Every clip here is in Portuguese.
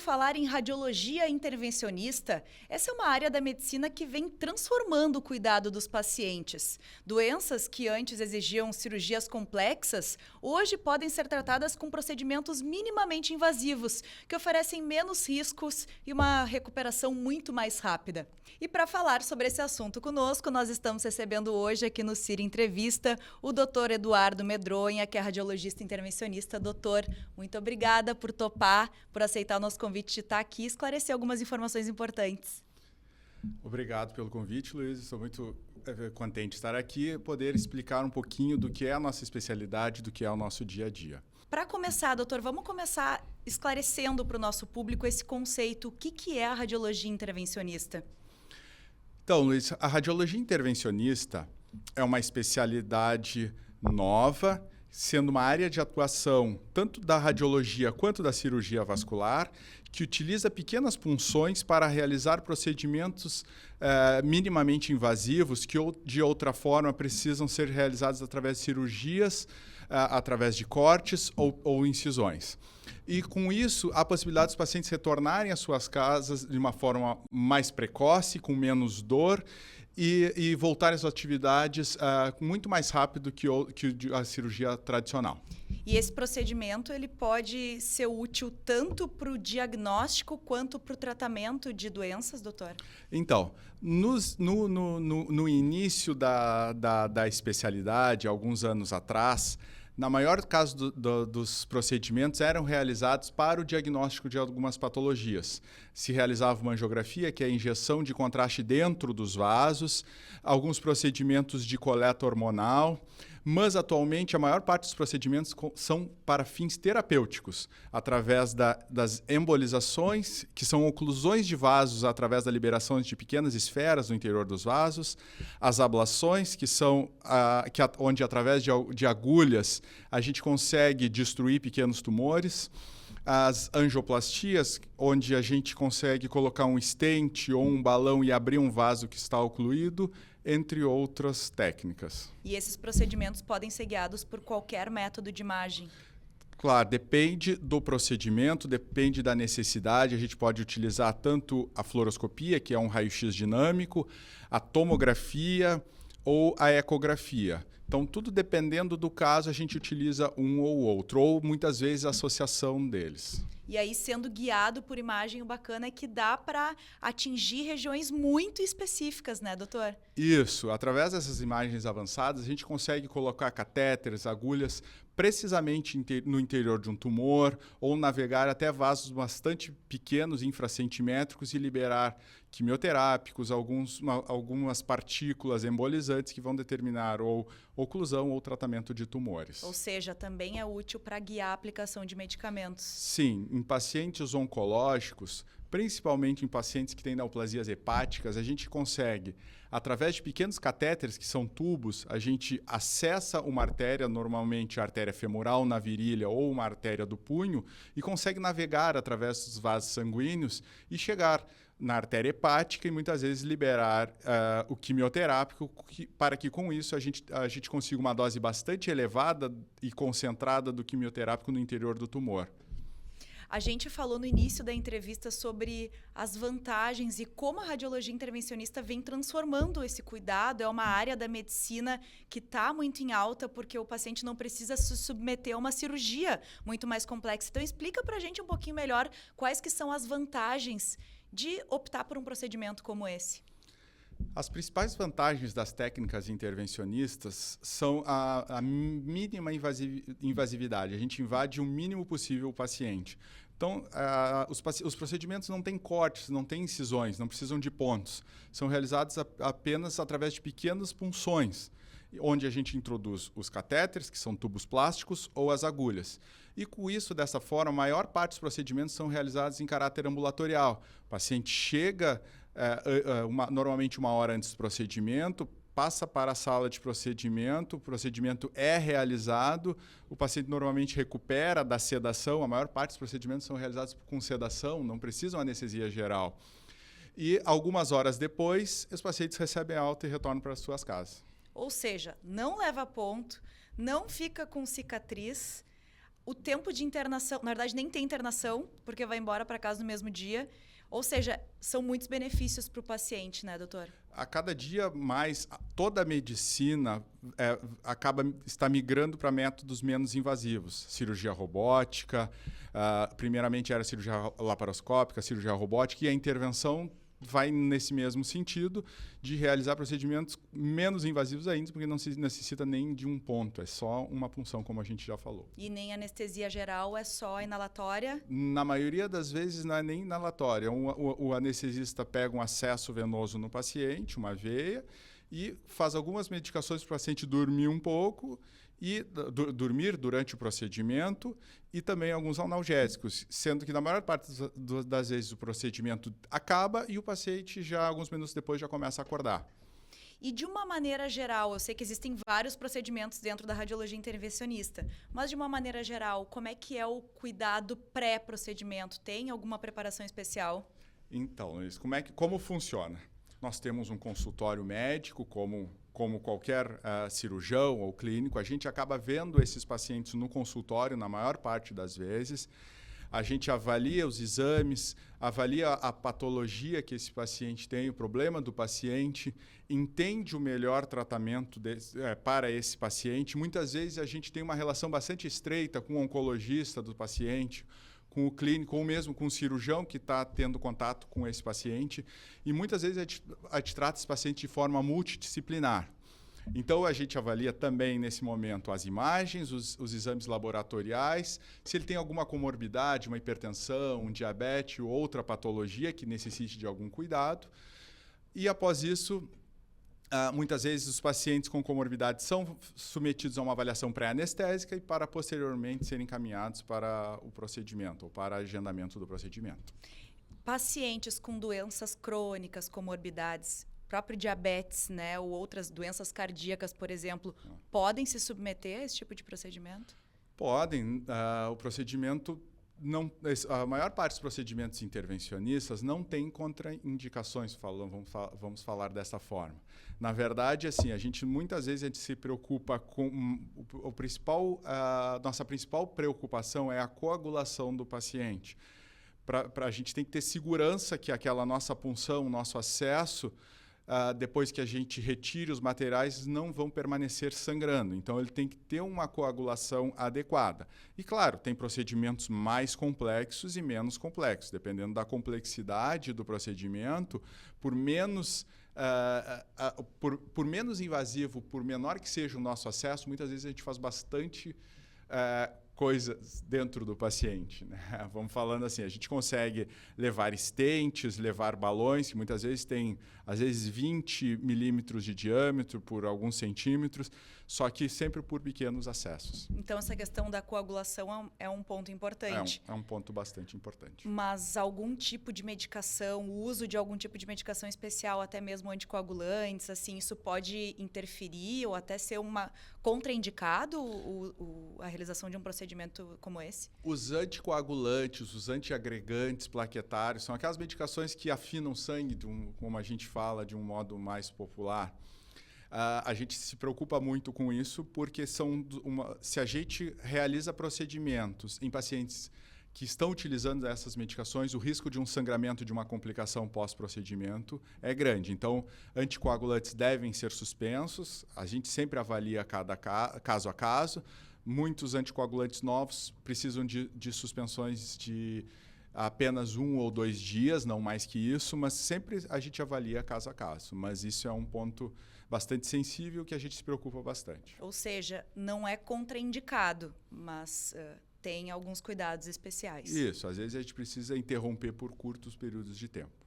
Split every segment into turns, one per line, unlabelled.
falar em radiologia intervencionista, essa é uma área da medicina que vem transformando o cuidado dos pacientes. Doenças que antes exigiam cirurgias complexas, hoje podem ser tratadas com procedimentos minimamente invasivos, que oferecem menos riscos e uma recuperação muito mais rápida. E para falar sobre esse assunto conosco, nós estamos recebendo hoje aqui no CIR Entrevista o Dr. Eduardo Medronha, que é radiologista intervencionista. Doutor, muito obrigada por topar, por aceitar o nosso convite de estar aqui e esclarecer algumas informações importantes.
Obrigado pelo convite, Luiz. Estou muito contente de estar aqui e poder explicar um pouquinho do que é a nossa especialidade, do que é o nosso dia a dia.
Para começar, doutor, vamos começar esclarecendo para o nosso público esse conceito. O que é a radiologia intervencionista?
Então, Luiz, a radiologia intervencionista é uma especialidade nova, sendo uma área de atuação tanto da radiologia quanto da cirurgia vascular, que utiliza pequenas punções para realizar procedimentos minimamente invasivos que, de outra forma, precisam ser realizados através de cirurgias, através de cortes ou incisões. E, com isso, a possibilidade dos pacientes retornarem às suas casas de uma forma mais precoce, com menos dor, e voltar às atividades muito mais rápido que a cirurgia tradicional.
E esse procedimento ele pode ser útil tanto para o diagnóstico quanto para o tratamento de doenças, doutor?
Então, no início da especialidade, alguns anos atrás, na maior caso dos procedimentos eram realizados para o diagnóstico de algumas patologias. Se realizava uma angiografia, que é a injeção de contraste dentro dos vasos, alguns procedimentos de coleta hormonal, mas atualmente a maior parte dos procedimentos são para fins terapêuticos, através das embolizações, que são oclusões de vasos através da liberação de pequenas esferas no interior dos vasos, as ablações, que são onde através de agulhas a gente consegue destruir pequenos tumores, as angioplastias, onde a gente consegue colocar um stent ou um balão e abrir um vaso que está ocluído, entre outras técnicas.
E esses procedimentos podem ser guiados por qualquer método de imagem?
Claro, depende do procedimento, depende da necessidade. A gente pode utilizar tanto a fluoroscopia, que é um raio-x dinâmico, a tomografia ou a ecografia. Então, tudo dependendo do caso, a gente utiliza um ou outro, ou muitas vezes a associação deles.
E aí, sendo guiado por imagem, o bacana é que dá para atingir regiões muito específicas, né, doutor?
Isso. Através dessas imagens avançadas, a gente consegue colocar catéteres, agulhas, precisamente no interior de um tumor, ou navegar até vasos bastante pequenos, infracentimétricos, e liberar quimioterápicos, algumas partículas embolizantes que vão determinar ou oclusão ou tratamento de tumores.
Ou seja, também é útil para guiar a aplicação de medicamentos.
Sim, em pacientes oncológicos, principalmente em pacientes que têm neoplasias hepáticas, a gente consegue, através de pequenos catéteres, que são tubos, a gente acessa uma artéria, normalmente a artéria femoral na virilha ou uma artéria do punho, e consegue navegar através dos vasos sanguíneos e chegar na artéria hepática e muitas vezes liberar o quimioterápico, para que com isso a gente consiga uma dose bastante elevada e concentrada do quimioterápico no interior do tumor.
A gente falou no início da entrevista sobre as vantagens e como a radiologia intervencionista vem transformando esse cuidado. É uma área da medicina que está muito em alta porque o paciente não precisa se submeter a uma cirurgia muito mais complexa. Então, explica para a gente um pouquinho melhor quais que são as vantagens de optar por um procedimento como esse.
As principais vantagens das técnicas intervencionistas são a mínima invasividade. A gente invade o mínimo possível o paciente. Então, os procedimentos não têm cortes, não têm incisões, não precisam de pontos. São realizados apenas através de pequenas punções, onde a gente introduz os catéteres, que são tubos plásticos, ou as agulhas. E com isso, dessa forma, a maior parte dos procedimentos são realizados em caráter ambulatorial. O paciente chega normalmente 1 hora antes do procedimento, passa para a sala de procedimento, o procedimento é realizado, o paciente normalmente recupera da sedação, a maior parte dos procedimentos são realizados com sedação, não precisam anestesia geral. E algumas horas depois, os pacientes recebem alta e retornam para as suas casas.
Ou seja, não leva ponto, não fica com cicatriz, O tempo de internação, na verdade, nem tem internação, porque vai embora para casa no mesmo dia. Ou seja, são muitos benefícios para o paciente, né, doutor?
A cada dia mais, toda a medicina está migrando para métodos menos invasivos. Cirurgia robótica, primeiramente era cirurgia laparoscópica, cirurgia robótica, e a intervenção vai nesse mesmo sentido de realizar procedimentos menos invasivos ainda, porque não se necessita nem de um ponto, é só uma punção, como a gente já falou.
E nem anestesia geral, é só inalatória?
Na maioria das vezes não é nem inalatória. O anestesista pega um acesso venoso no paciente, uma veia, e faz algumas medicações para o paciente dormir um pouco, e dormir durante o procedimento, e também alguns analgésicos, sendo que na maior parte das vezes o procedimento acaba e o paciente já alguns minutos depois já começa a acordar.
E de uma maneira geral, eu sei que existem vários procedimentos dentro da radiologia intervencionista, mas de uma maneira geral, como é que é o cuidado pré-procedimento? Tem alguma preparação especial?
Então, Luiz, como funciona? Nós temos um consultório médico, como qualquer cirurgião ou clínico, a gente acaba vendo esses pacientes no consultório na maior parte das vezes. A gente avalia os exames, avalia a patologia que esse paciente tem, o problema do paciente, entende o melhor tratamento para esse paciente. Muitas vezes a gente tem uma relação bastante estreita com o oncologista do paciente, com o clínico, ou mesmo com o cirurgião que está tendo contato com esse paciente. E muitas vezes a gente trata esse paciente de forma multidisciplinar. Então, a gente avalia também, nesse momento, as imagens, os exames laboratoriais, se ele tem alguma comorbidade, uma hipertensão, um diabetes ou outra patologia que necessite de algum cuidado. E, após isso, muitas vezes os pacientes com comorbidade são submetidos a uma avaliação pré-anestésica e para posteriormente serem encaminhados para o procedimento ou para agendamento do procedimento.
Pacientes com doenças crônicas, comorbidades, próprio diabetes, né, ou outras doenças cardíacas, por exemplo, podem se submeter a esse tipo de procedimento?
Podem. O procedimento não, a maior parte dos procedimentos intervencionistas não tem contraindicações, vamos falar dessa forma. Na verdade, assim, muitas vezes a gente se preocupa com nossa principal preocupação é a coagulação do paciente. A gente tem que ter segurança que aquela nossa punção, nosso acesso, depois que a gente retire os materiais, não vão permanecer sangrando. Então, ele tem que ter uma coagulação adequada. E, claro, tem procedimentos mais complexos e menos complexos. Dependendo da complexidade do procedimento, por menos invasivo, por menor que seja o nosso acesso, muitas vezes a gente faz bastante coisas dentro do paciente, né? Vamos falando assim, a gente consegue levar estentes, levar balões, que muitas vezes tem, às vezes, 20 milímetros de diâmetro por alguns centímetros, só que sempre por pequenos acessos.
Então, essa questão da coagulação é um ponto importante.
É um ponto bastante importante.
Mas algum tipo de medicação, o uso de algum tipo de medicação especial, até mesmo anticoagulantes, assim, isso pode interferir ou até ser contraindicado a realização de um procedimento como esse?
Os anticoagulantes, os antiagregantes plaquetários, são aquelas medicações que afinam o sangue, como a gente fala de um modo mais popular. A gente se preocupa muito com isso porque se a gente realiza procedimentos em pacientes que estão utilizando essas medicações, o risco de um sangramento, de uma complicação pós-procedimento é grande. Então, anticoagulantes devem ser suspensos. A gente sempre avalia cada caso a caso. Muitos anticoagulantes novos precisam de suspensões de apenas 1 ou 2 dias, não mais que isso, mas sempre a gente avalia caso a caso. Mas isso é um ponto bastante sensível que a gente se preocupa bastante.
Ou seja, não é contraindicado, mas tem alguns cuidados especiais.
Isso, às vezes a gente precisa interromper por curtos períodos de tempo.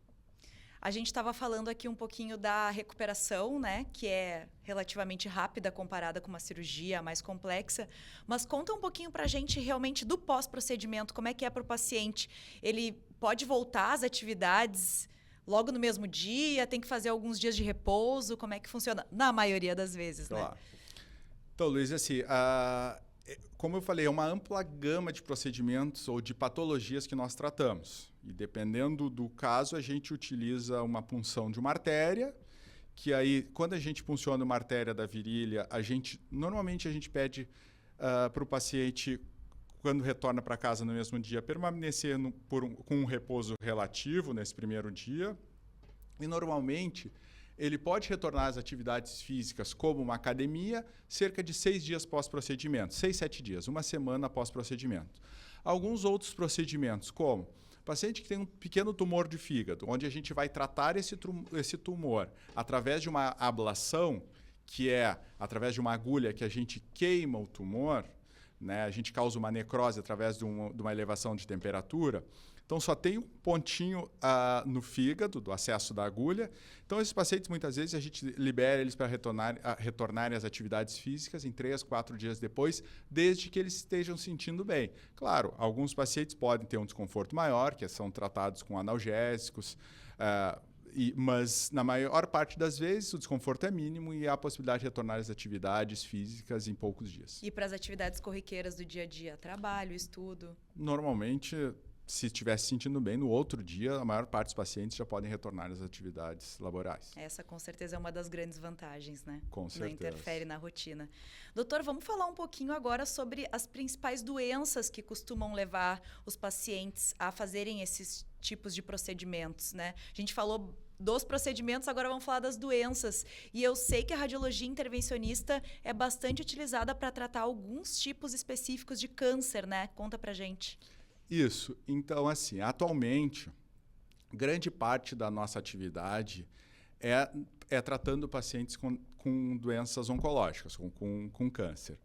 A gente estava falando aqui um pouquinho da recuperação, né, que é relativamente rápida comparada com uma cirurgia mais complexa, mas conta um pouquinho para a gente realmente do pós-procedimento, como é que é para o paciente? Ele pode voltar às atividades logo no mesmo dia, tem que fazer alguns dias de repouso, como é que funciona? Na maioria das vezes,
Claro.
né?
Então, Luiz, assim, como eu falei, é uma ampla gama de procedimentos ou de patologias que nós tratamos. E dependendo do caso, a gente utiliza uma punção de uma artéria, que aí, quando a gente punciona uma artéria da virilha, normalmente a gente pede para o paciente quando retorna para casa no mesmo dia, permanecer com um repouso relativo nesse primeiro dia. E, normalmente, ele pode retornar às atividades físicas, como uma academia, cerca de 6 dias pós-procedimento, 6, 7 dias, uma semana após procedimento. Alguns outros procedimentos, como paciente que tem um pequeno tumor de fígado, onde a gente vai tratar esse tumor através de uma ablação, que é através de uma agulha que a gente queima o tumor, né? A gente causa uma necrose através de uma elevação de temperatura. Então, só tem um pontinho no fígado, do acesso da agulha. Então, esses pacientes, muitas vezes, a gente libera eles para retornarem às atividades físicas em 3, 4 dias depois, desde que eles estejam sentindo bem. Claro, alguns pacientes podem ter um desconforto maior, que são tratados com analgésicos, mas, na maior parte das vezes, o desconforto é mínimo e há a possibilidade de retornar às atividades físicas em poucos dias.
E para as atividades corriqueiras do dia a dia? Trabalho, estudo?
Normalmente, se estiver se sentindo bem, no outro dia, a maior parte dos pacientes já podem retornar às atividades laborais.
Essa, com certeza, é uma das grandes vantagens, né?
Com certeza.
Não interfere na rotina. Doutor, vamos falar um pouquinho agora sobre as principais doenças que costumam levar os pacientes a fazerem esses tipos de procedimentos, né? A gente falou dos procedimentos, agora vamos falar das doenças. E eu sei que a radiologia intervencionista é bastante utilizada para tratar alguns tipos específicos de câncer, né? Conta pra gente.
Isso. Então, assim, atualmente, grande parte da nossa atividade é tratando pacientes com doenças oncológicas, com câncer.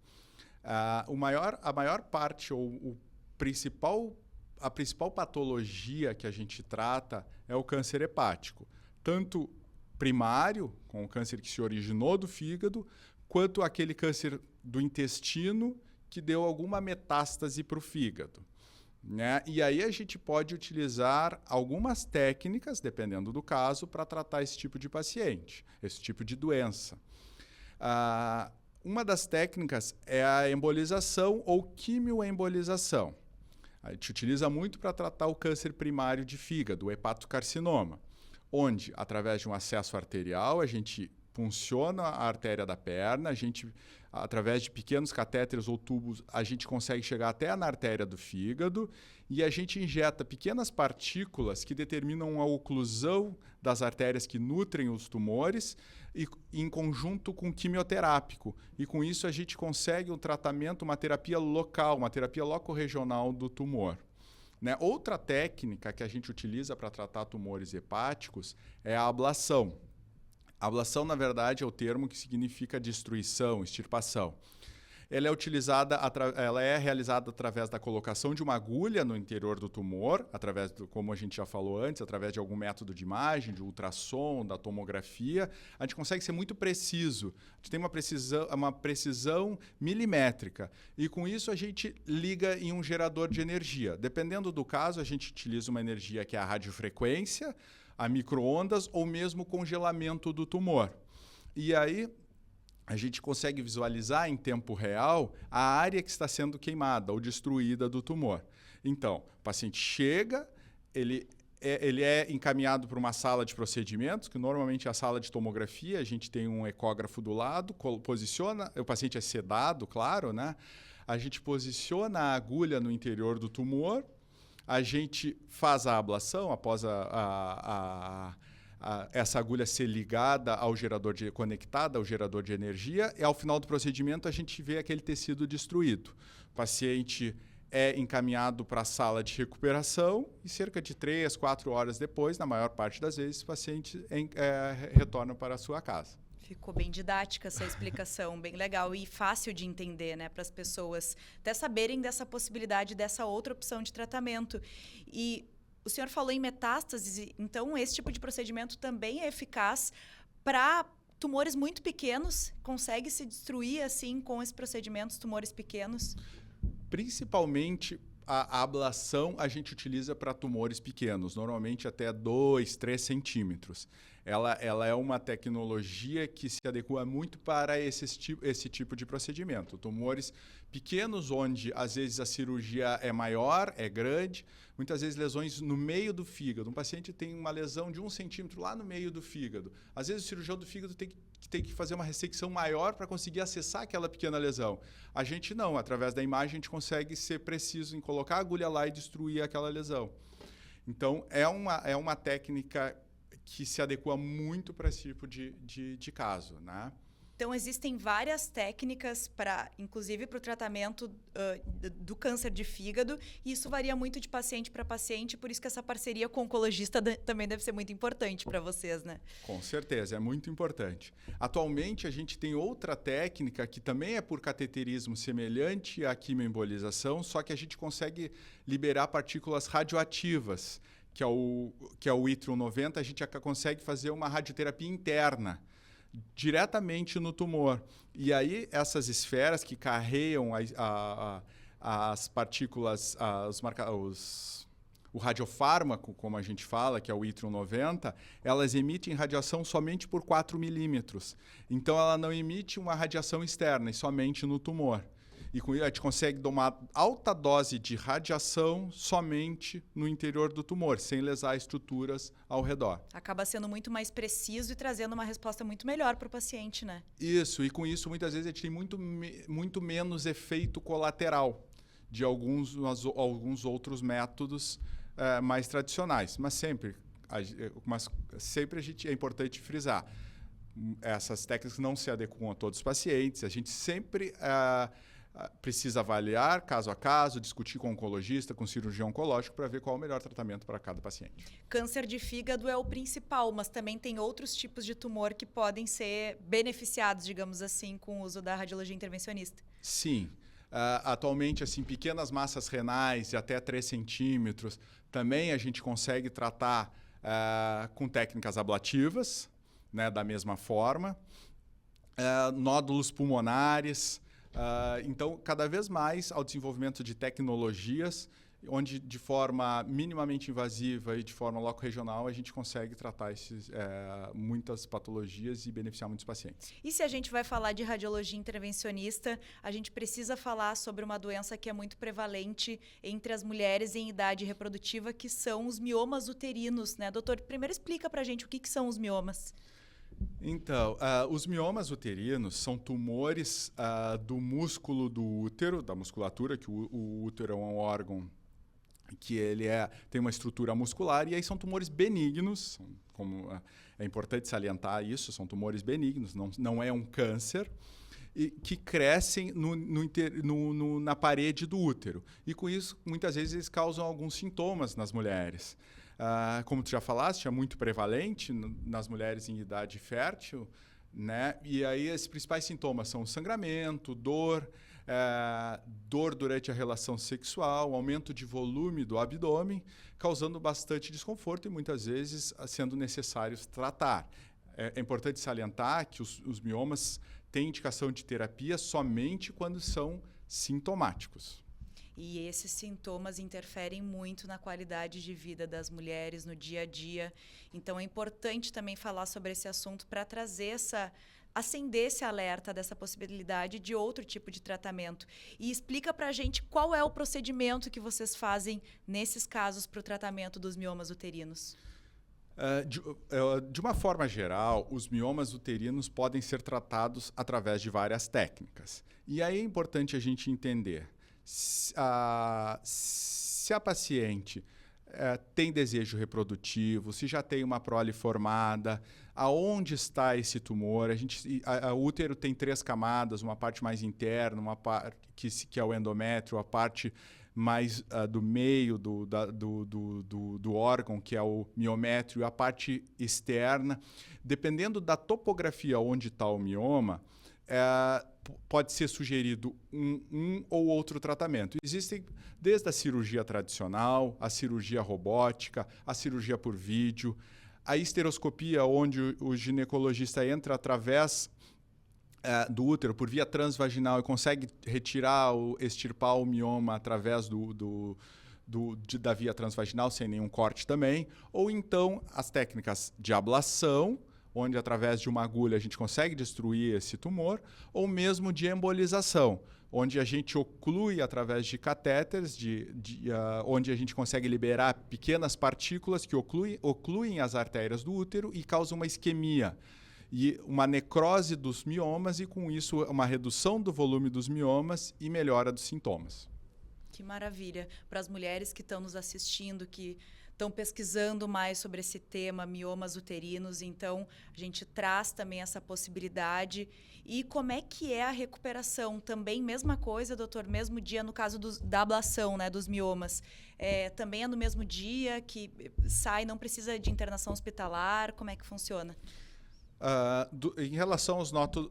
A maior parte, ou a principal patologia que a gente trata é o câncer hepático. Tanto primário, com o câncer que se originou do fígado, quanto aquele câncer do intestino que deu alguma metástase para o fígado. Né? E aí a gente pode utilizar algumas técnicas, dependendo do caso, para tratar esse tipo de paciente, esse tipo de doença. Uma das técnicas é a embolização ou quimioembolização. A gente utiliza muito para tratar o câncer primário de fígado, o hepatocarcinoma, onde, através de um acesso arterial, a gente funciona a artéria da perna, através de pequenos catéteres ou tubos, a gente consegue chegar até na artéria do fígado e a gente injeta pequenas partículas que determinam a oclusão das artérias que nutrem os tumores em conjunto com quimioterápico. E com isso a gente consegue um tratamento, uma terapia local, uma terapia locorregional do tumor. Né? Outra técnica que a gente utiliza para tratar tumores hepáticos é a ablação. A ablação, na verdade, é o termo que significa destruição, extirpação. Ela é realizada através da colocação de uma agulha no interior do tumor, como a gente já falou antes, através de algum método de imagem, de ultrassom, da tomografia. A gente consegue ser muito preciso. A gente tem uma precisão milimétrica. E com isso a gente liga em um gerador de energia. Dependendo do caso, a gente utiliza uma energia que é a radiofrequência, a micro-ondas ou mesmo congelamento do tumor. E aí a gente consegue visualizar em tempo real a área que está sendo queimada ou destruída do tumor. Então, o paciente chega, ele é encaminhado para uma sala de procedimentos, que normalmente é a sala de tomografia, a gente tem um ecógrafo do lado, posiciona, o paciente é sedado, claro, né? A gente posiciona a agulha no interior do tumor, a gente faz a ablação após essa agulha ser ligada ao conectada ao gerador de energia, e ao final do procedimento a gente vê aquele tecido destruído. O paciente é encaminhado para a sala de recuperação e cerca de 3, 4 horas depois, na maior parte das vezes, o paciente retorna para a sua casa.
Ficou bem didática essa explicação, bem legal e fácil de entender, né, para as pessoas até saberem dessa possibilidade, dessa outra opção de tratamento. E o senhor falou em metástases, então esse tipo de procedimento também é eficaz para tumores muito pequenos? Consegue se destruir assim com esse procedimento, tumores pequenos?
Principalmente a ablação a gente utiliza para tumores pequenos, normalmente até 2, 3 centímetros. Ela é uma tecnologia que se adequa muito para esse tipo de procedimento. Tumores pequenos, onde às vezes a cirurgia é maior, é grande, muitas vezes lesões no meio do fígado. Um paciente tem uma lesão de 1 centímetro lá no meio do fígado. Às vezes o cirurgião do fígado tem que fazer uma ressecção maior para conseguir acessar aquela pequena lesão. A gente não, através da imagem a gente consegue ser preciso em colocar a agulha lá e destruir aquela lesão. Então, é uma técnica que se adequa muito para esse tipo de caso, né?
Então, existem várias técnicas, inclusive para o tratamento do câncer de fígado, e isso varia muito de paciente para paciente, por isso que essa parceria com o oncologista também deve ser muito importante para vocês, né?
Com certeza, é muito importante. Atualmente, a gente tem outra técnica que também é por cateterismo semelhante à quimioembolização, só que a gente consegue liberar partículas radioativas, que é o Yttrium-90, a gente consegue fazer uma radioterapia interna diretamente no tumor. E aí, essas esferas que carregam as partículas, o radiofármaco, como a gente fala, que é o Yttrium-90, elas emitem radiação somente por 4 milímetros. Então, ela não emite uma radiação externa, e somente no tumor. E com isso a gente consegue dar uma alta dose de radiação somente no interior do tumor, sem lesar estruturas ao redor.
Acaba sendo muito mais preciso e trazendo uma resposta muito melhor para o paciente, né?
Isso, e com isso muitas vezes a gente tem muito menos efeito colateral de alguns outros métodos mais tradicionais. Mas sempre é importante frisar, essas técnicas não se adequam a todos os pacientes, a gente sempre precisa avaliar caso a caso, discutir com o oncologista, com o cirurgião oncológico para ver qual é o melhor tratamento para cada paciente.
Câncer de fígado é o principal, mas também tem outros tipos de tumor que podem ser beneficiados, digamos assim, com o uso da radiologia intervencionista.
Sim. Atualmente, assim, pequenas massas renais de até 3 centímetros, também a gente consegue tratar com técnicas ablativas, né, da mesma forma. Nódulos pulmonares. Então, cada vez mais ao desenvolvimento de tecnologias, onde de forma minimamente invasiva e de forma loco-regional a gente consegue tratar muitas patologias e beneficiar muitos pacientes.
E se a gente vai falar de radiologia intervencionista, a gente precisa falar sobre uma doença que é muito prevalente entre as mulheres em idade reprodutiva, que são os miomas uterinos, né? Doutor, primeiro explica pra gente o que são os miomas.
Então, os miomas uterinos são tumores do músculo do útero, da musculatura, que o útero é um órgão que ele tem uma estrutura muscular, e aí são tumores benignos, é importante salientar isso, são tumores benignos, não é um câncer, e que crescem na parede do útero. E com isso, muitas vezes, eles causam alguns sintomas nas mulheres. Como tu já falaste, é muito prevalente nas mulheres em idade fértil, né? E aí esses principais sintomas são sangramento, dor durante a relação sexual, aumento de volume do abdômen, causando bastante desconforto e muitas vezes sendo necessário tratar. É importante salientar que os miomas têm indicação de terapia somente quando são sintomáticos.
E esses sintomas interferem muito na qualidade de vida das mulheres no dia a dia. Então, é importante também falar sobre esse assunto para acender esse alerta dessa possibilidade de outro tipo de tratamento. E explica para a gente qual é o procedimento que vocês fazem nesses casos para o tratamento dos miomas uterinos.
De uma forma geral, os miomas uterinos podem ser tratados através de várias técnicas. E aí é importante a gente entender se a paciente tem desejo reprodutivo, se já tem uma prole formada, aonde está esse tumor. O útero tem 3 camadas, uma parte mais interna, uma parte que é o endométrio, a parte mais do meio do órgão, que é o miométrio, e a parte externa. Dependendo da topografia onde está o mioma, pode ser sugerido um ou outro tratamento. Existem desde a cirurgia tradicional, a cirurgia robótica, a cirurgia por vídeo, a esteroscopia, onde o ginecologista entra através do útero por via transvaginal e consegue extirpar o mioma através da via transvaginal sem nenhum corte também, ou então as técnicas de ablação, onde através de uma agulha a gente consegue destruir esse tumor, ou mesmo de embolização, onde a gente oclui através de catéteres, onde a gente consegue liberar pequenas partículas que ocluem as artérias do útero e causam uma isquemia e uma necrose dos miomas e, com isso, uma redução do volume dos miomas e melhora dos sintomas.
Que maravilha. Para as mulheres que estão nos assistindo, que estão pesquisando mais sobre esse tema, miomas uterinos, então a gente traz também essa possibilidade. E como é que é a recuperação? Também mesma coisa, doutor, mesmo dia no caso da ablação, né, dos miomas. Também é no mesmo dia que sai, não precisa de internação hospitalar? Como é que funciona?
Em relação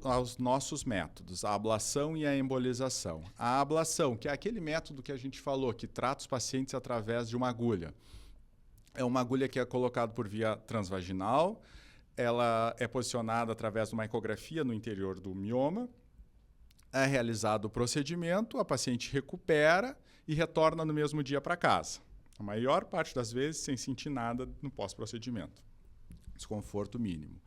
aos nossos métodos, a ablação e a embolização. A ablação, que é aquele método que a gente falou, que trata os pacientes através de uma agulha. É uma agulha que é colocada por via transvaginal, ela é posicionada através de uma ecografia no interior do mioma, é realizado o procedimento, a paciente recupera e retorna no mesmo dia para casa. A maior parte das vezes sem sentir nada no pós-procedimento. Desconforto mínimo.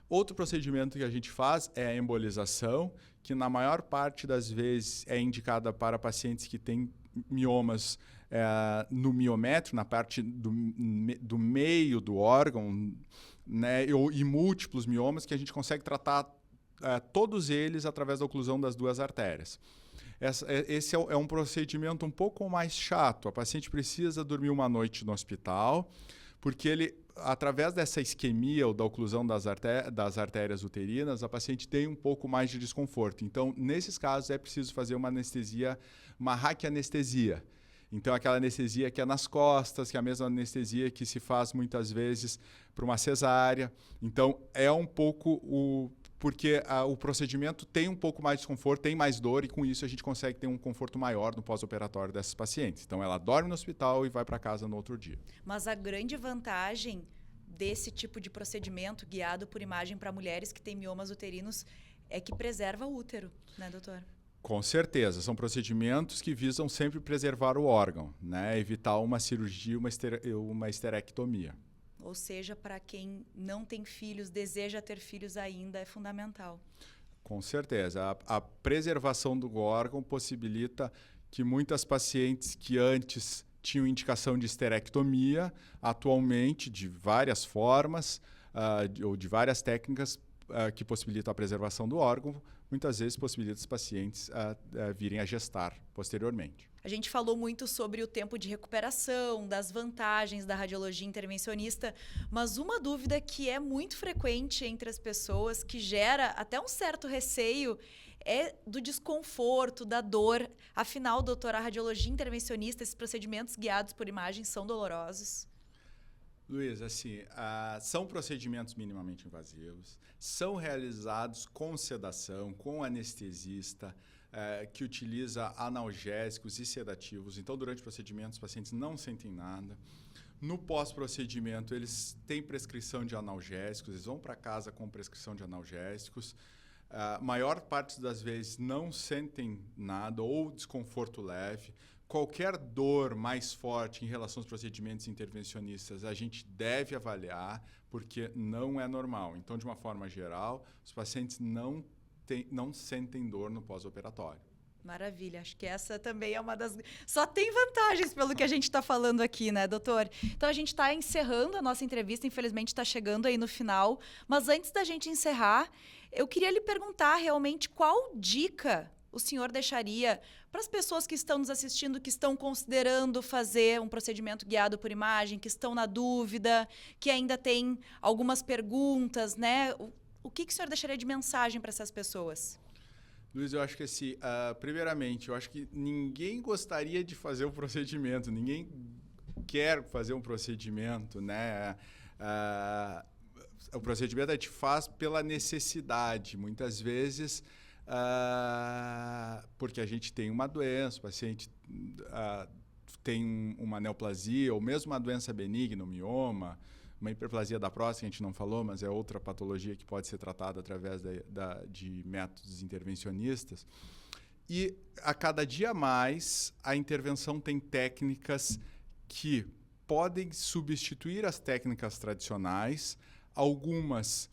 Outro procedimento que a gente faz é a embolização, que na maior parte das vezes é indicada para pacientes que têm miomas no miométrio, na parte do meio do órgão, né, e múltiplos miomas que a gente consegue tratar todos eles através da oclusão das duas artérias. Esse é um procedimento um pouco mais chato. A paciente precisa dormir uma noite no hospital, porque através dessa isquemia ou da oclusão das artérias uterinas, a paciente tem um pouco mais de desconforto. Então, nesses casos, é preciso fazer uma anestesia, uma raquianestesia. Então, aquela anestesia que é nas costas, que é a mesma anestesia que se faz muitas vezes para uma cesárea. Então, é um pouco porque o procedimento tem um pouco mais de desconforto, tem mais dor, e com isso a gente consegue ter um conforto maior no pós-operatório dessas pacientes. Então, ela dorme no hospital e vai para casa no outro dia.
Mas a grande vantagem desse tipo de procedimento guiado por imagem para mulheres que têm miomas uterinos é que preserva o útero, né, doutor?
Com certeza. São procedimentos que visam sempre preservar o órgão, né? Evitar uma cirurgia, uma esterectomia.
Ou seja, para quem não tem filhos, deseja ter filhos ainda, é fundamental.
Com certeza. A preservação do órgão possibilita que muitas pacientes que antes tinham indicação de esterectomia, atualmente, de várias formas ou de várias técnicas que possibilitam a preservação do órgão, muitas vezes possibilita os pacientes virem a gestar posteriormente.
A gente falou muito sobre o tempo de recuperação, das vantagens da radiologia intervencionista, mas uma dúvida que é muito frequente entre as pessoas, que gera até um certo receio, é do desconforto, da dor. Afinal, doutora, a radiologia intervencionista, esses procedimentos guiados por imagens são dolorosos?
Luiz, assim, são procedimentos minimamente invasivos, são realizados com sedação, com anestesista, que utiliza analgésicos e sedativos. Então, durante o procedimento, os pacientes não sentem nada. No pós-procedimento, eles têm prescrição de analgésicos, eles vão para casa com prescrição de analgésicos. A maior parte das vezes não sentem nada ou desconforto leve. Qualquer dor mais forte em relação aos procedimentos intervencionistas, a gente deve avaliar, porque não é normal. Então, de uma forma geral, os pacientes não sentem dor no pós-operatório.
Maravilha, acho que essa também é uma das... Só tem vantagens pelo que a gente está falando aqui, né, doutor? Então, a gente está encerrando a nossa entrevista, infelizmente está chegando aí no final, mas antes da gente encerrar, eu queria lhe perguntar realmente qual dica o senhor deixaria para as pessoas que estão nos assistindo, que estão considerando fazer um procedimento guiado por imagem, que estão na dúvida, que ainda têm algumas perguntas, né? O que o senhor deixaria de mensagem para essas pessoas?
Luiz, eu acho que assim, primeiramente, eu acho que ninguém gostaria de fazer um procedimento, ninguém quer fazer um procedimento, né? O procedimento a gente faz pela necessidade, muitas vezes, porque a gente tem uma doença, o paciente tem uma neoplasia ou mesmo uma doença benigna, um mioma, uma hiperplasia da próstata, que a gente não falou, mas é outra patologia que pode ser tratada através de métodos intervencionistas. E a cada dia mais, a intervenção tem técnicas que podem substituir as técnicas tradicionais, algumas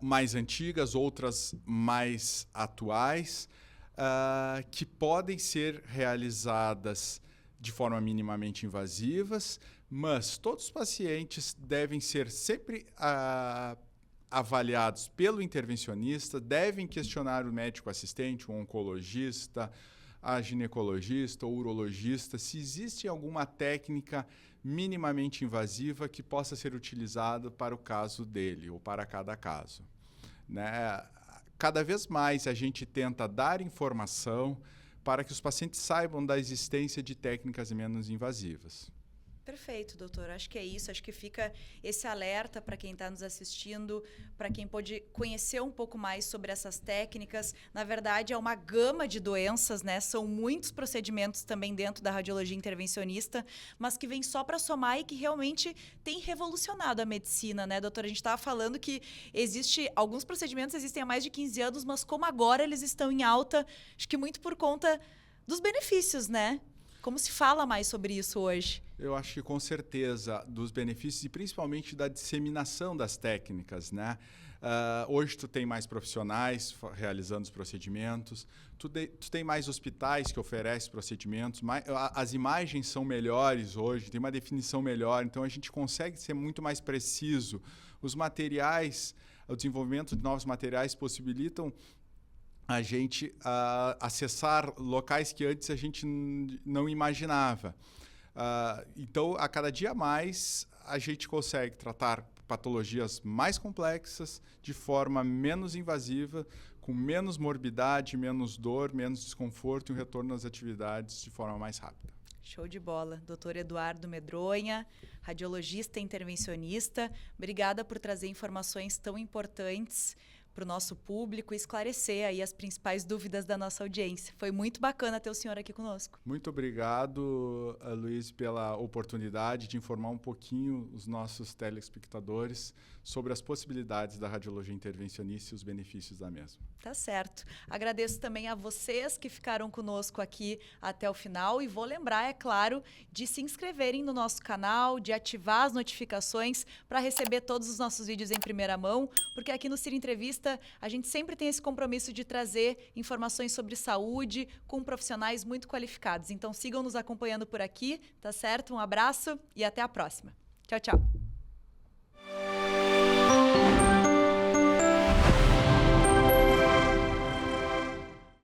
mais antigas, outras mais atuais, que podem ser realizadas de forma minimamente invasivas, mas todos os pacientes devem ser sempre avaliados pelo intervencionista, devem questionar o médico assistente, o oncologista, a ginecologista, o urologista, se existe alguma técnica minimamente invasiva que possa ser utilizada para o caso dele ou para cada caso, né? Cada vez mais a gente tenta dar informação para que os pacientes saibam da existência de técnicas menos invasivas.
Perfeito, doutor. Acho que é isso. Acho que fica esse alerta para quem está nos assistindo, para quem pode conhecer um pouco mais sobre essas técnicas. Na verdade, é uma gama de doenças, né? São muitos procedimentos também dentro da radiologia intervencionista, mas que vem só para somar e que realmente tem revolucionado a medicina, né, doutor? A gente estava falando que alguns procedimentos existem há mais de 15 anos, mas como agora eles estão em alta, acho que muito por conta dos benefícios, né? Como se fala mais sobre isso hoje?
Eu acho que com certeza dos benefícios e principalmente da disseminação das técnicas, né? Hoje tu tem mais profissionais realizando os procedimentos, tu tem mais hospitais que oferecem procedimentos, as imagens são melhores hoje, tem uma definição melhor, então a gente consegue ser muito mais preciso. Os materiais, o desenvolvimento de novos materiais possibilitam a gente acessar locais que antes a gente não imaginava. Então, a cada dia mais, a gente consegue tratar patologias mais complexas de forma menos invasiva, com menos morbidade, menos dor, menos desconforto e um retorno às atividades de forma mais rápida.
Show de bola. Doutor Eduardo Medronha, radiologista intervencionista, obrigada por trazer informações tão importantes para o nosso público e esclarecer aí as principais dúvidas da nossa audiência. Foi muito bacana ter o senhor aqui conosco.
Muito obrigado, Luiz, pela oportunidade de informar um pouquinho os nossos telespectadores sobre as possibilidades da radiologia intervencionista e os benefícios da mesma.
Tá certo. Agradeço também a vocês que ficaram conosco aqui até o final e vou lembrar, é claro, de se inscreverem no nosso canal, de ativar as notificações para receber todos os nossos vídeos em primeira mão, porque aqui no Ciro Entrevista a gente sempre tem esse compromisso de trazer informações sobre saúde com profissionais muito qualificados. Então sigam nos acompanhando por aqui, tá certo? Um abraço e até a próxima. Tchau, tchau.